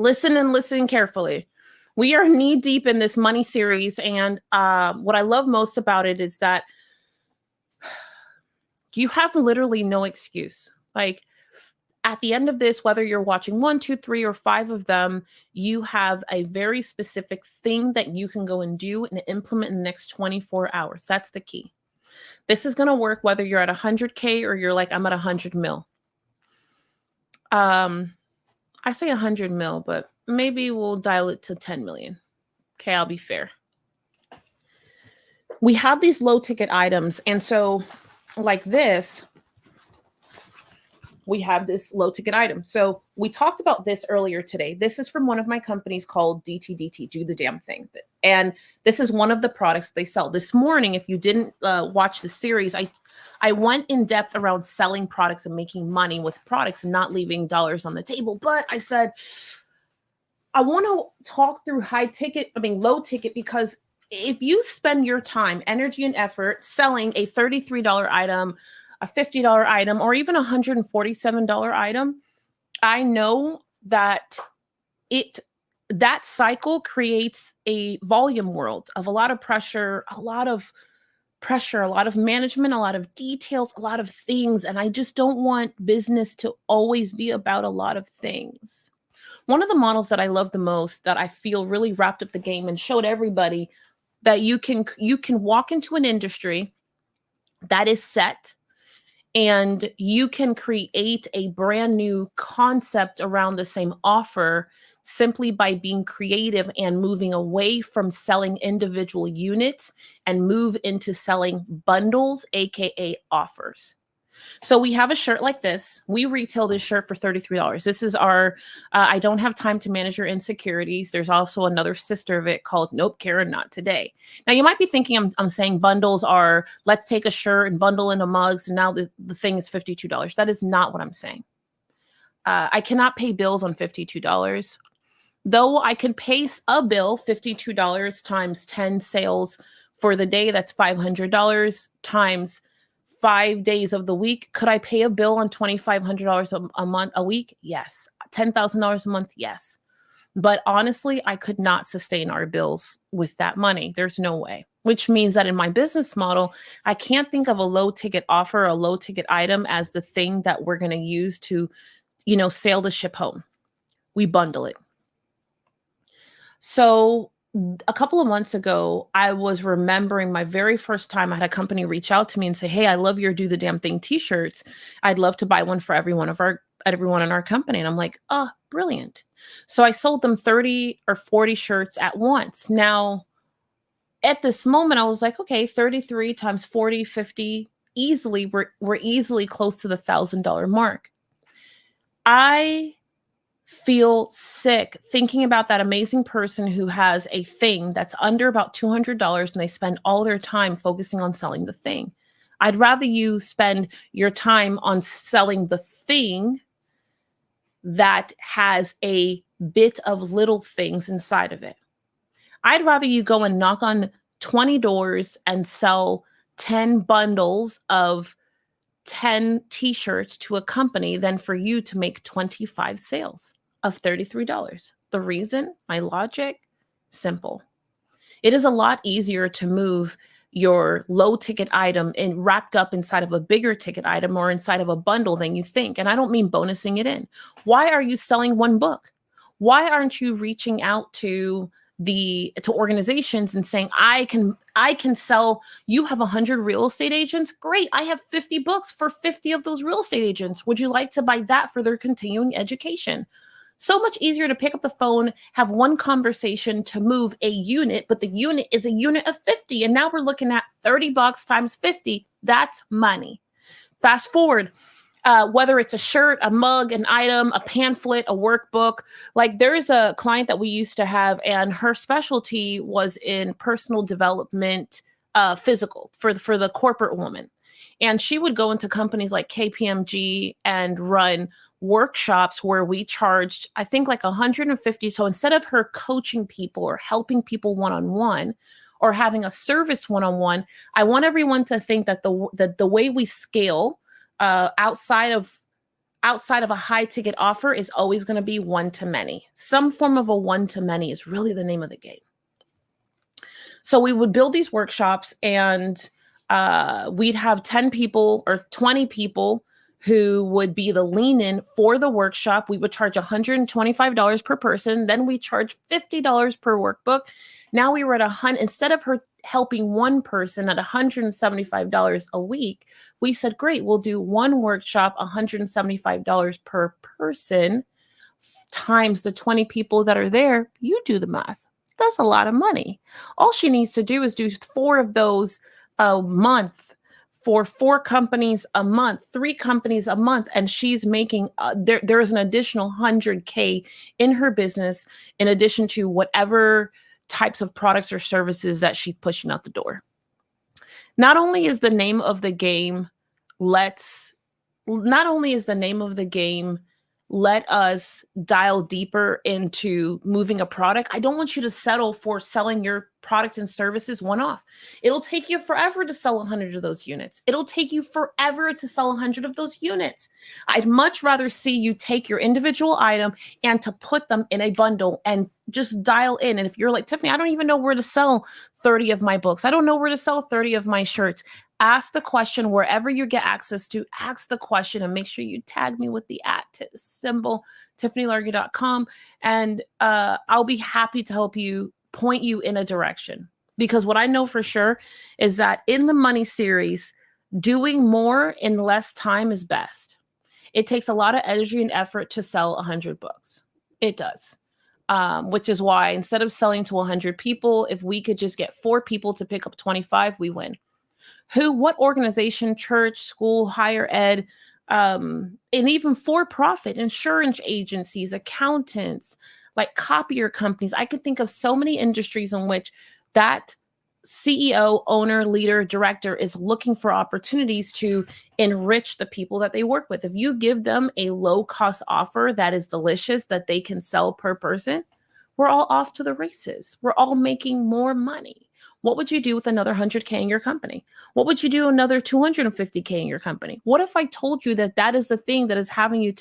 Listen and listen carefully. We are knee deep in this money series. And what I love most about it is that you have literally no excuse. Like at the end of this, whether you're watching 1, 2, 3, or 5 of them, you have a very specific thing that you can go and do and implement in the next 24 hours. That's the key. This is going to work whether you're at 100K or you're like, I'm at 100 mil. I say 100 mil, but maybe we'll dial it to 10 million. Okay, I'll be fair. We have these low ticket items. And so like this, we have this low ticket item. So we talked about this earlier today. This is from one of my companies called DTDT, Do the Damn Thing. And this is one of the products they sell. This morning, if you didn't watch the series, I went in depth around selling products and making money with products and not leaving dollars on the table. But I said, I want to talk through low ticket, because if you spend your time, energy, and effort selling a $33 item, a $50 item, or even a $147 item, I know that that cycle creates a volume world of a lot of pressure, a lot of management, a lot of details, a lot of things. And I just don't want business to always be about a lot of things. One of the models that I love the most, that I feel really wrapped up the game and showed everybody that you can walk into an industry that is set, and you can create a brand new concept around the same offer simply by being creative and moving away from selling individual units and move into selling bundles, aka offers. So we have a shirt like this. We retail this shirt for $33. This is our, I don't have time to manage your insecurities. There's also another sister of it called Nope, Karen, Not Today. Now you might be thinking I'm saying bundles are, let's take a shirt and bundle into mugs, and now the thing is $52. That is not what I'm saying. I cannot pay bills on $52. Though I can pay a bill, $52 times 10 sales for the day, that's $500 times 5 days of the week. Could I pay a bill on $2,500 a week? Yes. $10,000 a month? Yes. But honestly, I could not sustain our bills with that money. There's no way. Which means that in my business model, I can't think of a low ticket offer, a low ticket item as the thing that we're going to use to, sail the ship home. We bundle it. So a couple of months ago, I was remembering my very first time I had a company reach out to me and say, hey, I love your Do the Damn Thing t-shirts. I'd love to buy one for everyone in our company. And I'm like, oh, brilliant. So I sold them 30 or 40 shirts at once. Now, at this moment, I was like, okay, 33 times 40, 50, easily, we're easily close to the $1,000 mark. I feel sick thinking about that amazing person who has a thing that's under about $200 and they spend all their time focusing on selling the thing. I'd rather you spend your time on selling the thing that has a bit of little things inside of it. I'd rather you go and knock on 20 doors and sell 10 bundles of 10 t-shirts to a company than for you to make 25 sales of $33. The reason, my logic, simple. It is a lot easier to move your low ticket item and wrapped up inside of a bigger ticket item or inside of a bundle than you think. And I don't mean bonusing it in. Why are you selling one book? Why aren't you reaching out to organizations and saying, I can sell, you have 100 real estate agents. Great. I have 50 books for 50 of those real estate agents. Would you like to buy that for their continuing education? So much easier to pick up the phone, have one conversation to move a unit, but the unit is a unit of 50. And now we're looking at $30 times 50. That's money. Fast forward, whether it's a shirt, a mug, an item, a pamphlet, a workbook. Like there is a client that we used to have, and her specialty was in personal development, physical for the corporate woman. And she would go into companies like KPMG and run workshops where we charged, I think, like $150. So instead of her coaching people or helping people one-on-one or having a service one-on-one, I want everyone to think that the way we scale outside of outside of a high ticket offer is always going to be one to many. Some form of a one to many is really the name of the game. So we would build these workshops, and we'd have 10 people or 20 people who would be the lean-in for the workshop. We would charge $125 per person. Then we charge $50 per workbook. Now we were at instead of her helping one person at $175 a week, we said, great, we'll do one workshop, $175 per person times the 20 people that are there. You do the math. That's a lot of money. All she needs to do is do 4 of those a month for 4 companies a month, 3 companies a month, and she's making there is an additional $100K in her business in addition to whatever types of products or services that she's pushing out the door. Not only is the name of the game let us dial deeper into moving a product. I don't want you to settle for selling your products and services one-off. It'll take you forever to sell 100 of those units. It'll take you forever to sell 100 of those units. I'd much rather see you take your individual item and to put them in a bundle and just dial in. And if you're like, Tiffany, I don't even know where to sell 30 of my books. I don't know where to sell 30 of my shirts. Ask the question wherever you get access to. Ask the question and make sure you tag me with the symbol, tiffanylargy.com. And I'll be happy to help you point you in a direction. Because what I know for sure is that in the money series, doing more in less time is best. It takes a lot of energy and effort to sell 100 books. It does. Which is why instead of selling to 100 people, if we could just get 4 people to pick up 25, we win. What organization, church, school, higher ed, and even for-profit insurance agencies, accountants, like copier companies. I could think of so many industries in which that CEO, owner, leader, director is looking for opportunities to enrich the people that they work with. If you give them a low-cost offer that is delicious, that they can sell per person, we're all off to the races. We're all making more money. What would you do with another 100K in your company? What would you do another 250K in your company? What if I told you that that is the thing that is having you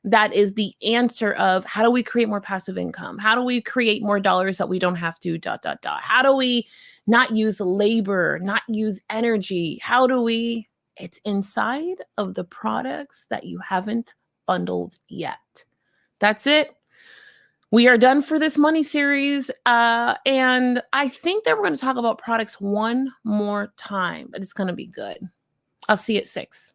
that is the answer of how do we create more passive income? How do we create more dollars that we don't have to ... How do we not use labor, not use energy? It's inside of the products that you haven't bundled yet. That's it. We are done for this money series. And I think that we're going to talk about products one more time, but it's going to be good. I'll see you at 6.